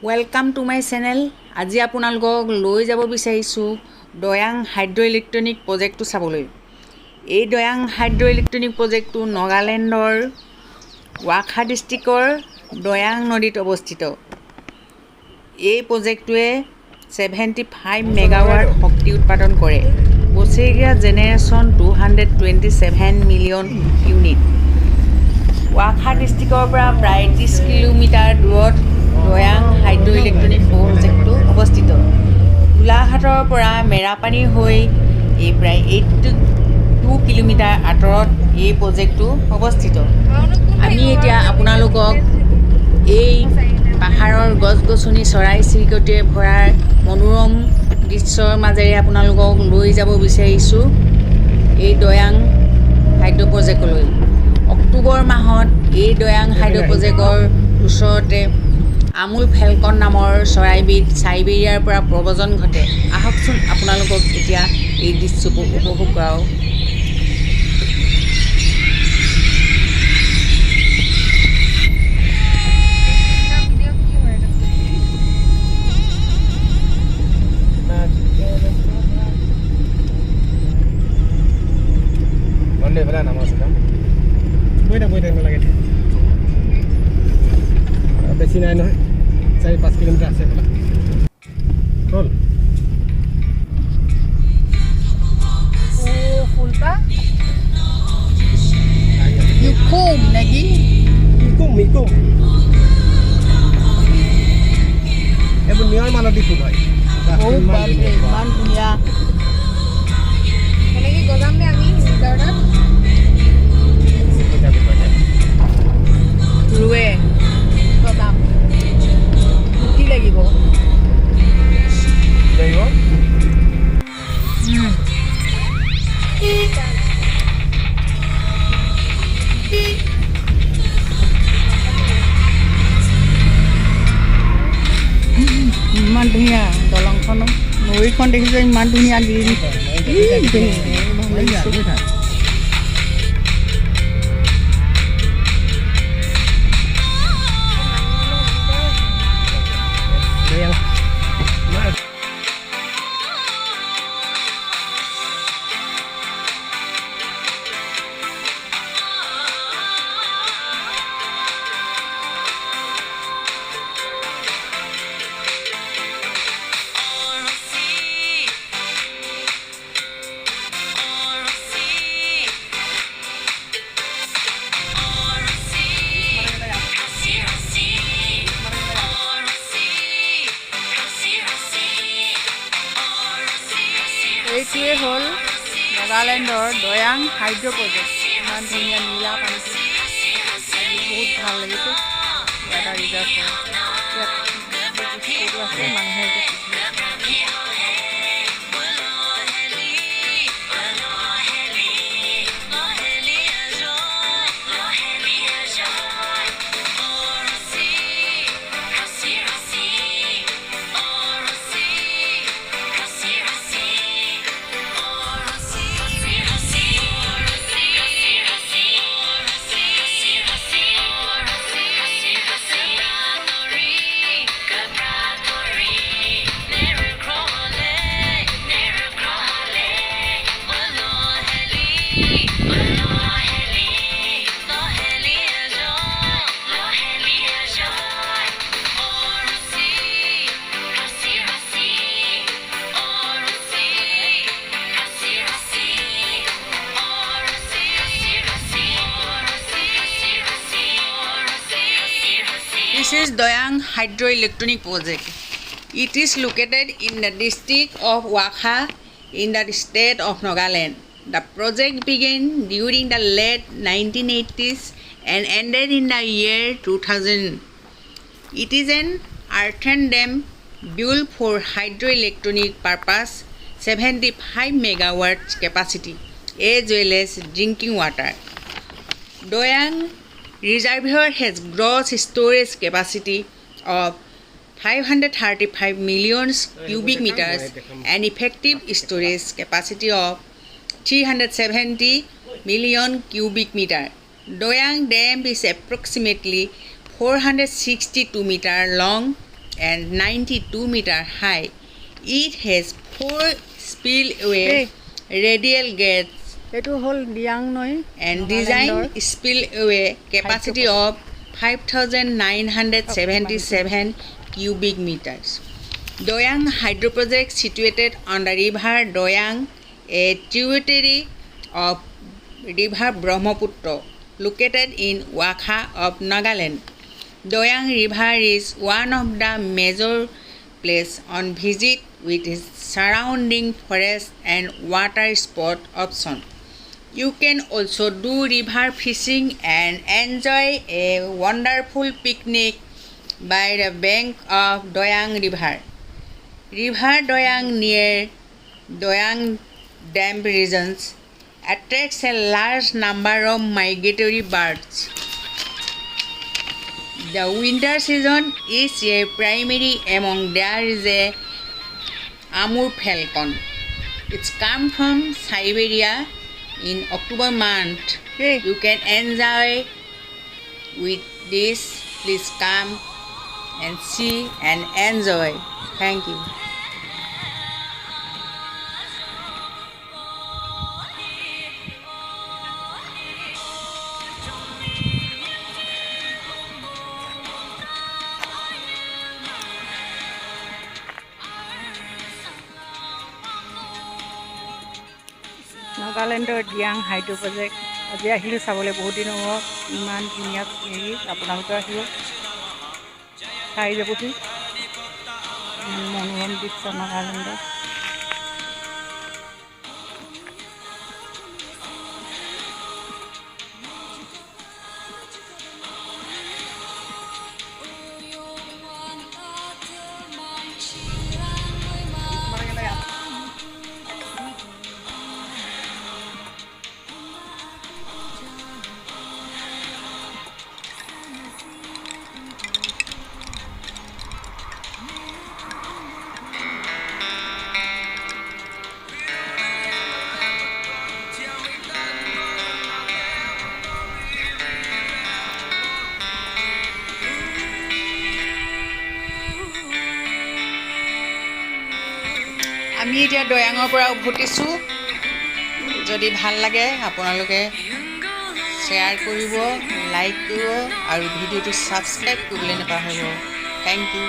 Welcome to my channel. আজি আপোনালোকক লৈ যাব বিচাৰিছো দয়াং হাইড্ৰ ইলেক্ট্ৰনিক প্ৰজেক্টটো চাবলৈ। এই দয়াং হাইড্ৰ ইলেক্ট্ৰনিক প্ৰজেক্টটো নাগালেণ্ডৰ ৱাখা ডিস্ট্ৰিক্টৰ দয়াং নদীত অৱস্থিত। এই প্ৰজেক্টটোৱে 75 মেগাৱাট শক্তি উৎপাদন কৰে। বছৰীয়া জেনেৰেশ্যন 227 মিলিয়ন ইউনিট। ৱাখা ডিস্ট্ৰিক্টৰ পৰা প্ৰায় 30 কিলোমিটাৰ দূৰত দয়াং হাইড্ৰ ইলেক্ট্ৰনিক প্ৰজেক্টটো অৱস্থিত। গোলাঘাটৰ পৰা মেৰাপানী হৈ এই প্ৰায় 82 কিলোমিটাৰ আঁতৰত এই প্ৰজেক্টটো অৱস্থিত। আমি এতিয়া আপোনালোকক এই পাহাৰৰ গছ-গছনি চৰাই চিৰিকটিয়ে ভৰা মনোৰম দৃশ্যৰ মাজেৰে আপোনালোকক লৈ যাব বিচাৰিছোঁ এই দয়াং হাইড্ৰ প্ৰজেক্টলৈ। অক্টোবৰ মাহত এই দয়াং হাইড্ৰ প্ৰজেক্টৰ ওচৰতে আমুল ফেলকন নামৰ চৰাইবিধ চাইবেৰিয়াৰ পৰা প্ৰব্ৰজন ঘটে। আহকচোন আপোনালোকক এতিয়া এই দৃশ্যবোৰ উপভোগ কৰাওঁ। বেছি নাই নহয়, 4-5 কিলোমিটাৰ আছে হ'ল। Fulpa? Ikum lagi? Ikum. Itu niar mana di Fulpa? Oh, babe, man punya. Lagi godam में अभी दाड़ा Luwe. godam Ki lagi bo? Jago? ইমান ধুনীয়া দলংখন, নৈখন দেখিছে ইমান ধুনীয়া গ্ৰীণ ভাল লাগিছে। এইটোৱে হ'ল নাগালেণ্ডৰ দয়াং হাইড্ৰ প্ৰজেক্ট। ইমান ধুনীয়া নীলা পানীটো বহুত ভাল লাগিছে। এটা ৰিজাৰ্ভ আছে মানুহে This is Dayang Hydroelectronic Project. It is located in the district of Wakha in the state of Nagaland. The project began during the late 1980s and ended in the year 2000. It is an earthen dam built for hydroelectronic purpose, 75 megawatts capacity, as well as drinking water. Dayang Reservoir has gross storage capacity of 535 million cubic meters and effective storage capacity of 370 million cubic meter. Dayang Dam is approximately 462 meters long 192 meters high. It has 4 spillway radial gates এইটো হ'ল দিয়াং নৈ and design spillway capacity of 5,977 cubic meters. Doyang Hydro Project situated on the river Doyang, a tributary of river Brahmaputra, located in Wakha of Nagaland. Doyang River is one of the major places on visit with its surrounding forest and water sport option. You can also do river fishing and enjoy a wonderful picnic by the bank of Doyang River. River Doyang near Doyang Dam regions attracts a large number of migratory birds. The winter season is a primary among there is a Amur falcon. It's come from Siberia in October month. You can enjoy with this. Please come and see and enjoy. Thank you. নাগালেণ্ডৰ Diyang হাইড্ৰ' project আজি আহিলোঁ চাবলৈ বহুত দিনৰ মূৰত ইমান ধুনীয়া হেৰি আপোনালোকে আহিব চাই যাবহি মনোৰম দৃশ্য নাগালেণ্ডৰ আমি এতিয়া দয়াঙৰ পৰা উভতিছোঁ যদি ভাল লাগে আপোনালোকে শ্বেয়াৰ কৰিব লাইক কৰিব আৰু ভিডিঅ'টো ছাবস্ক্ৰাইব কৰিবলৈ নাপাহৰিব থেংক ইউ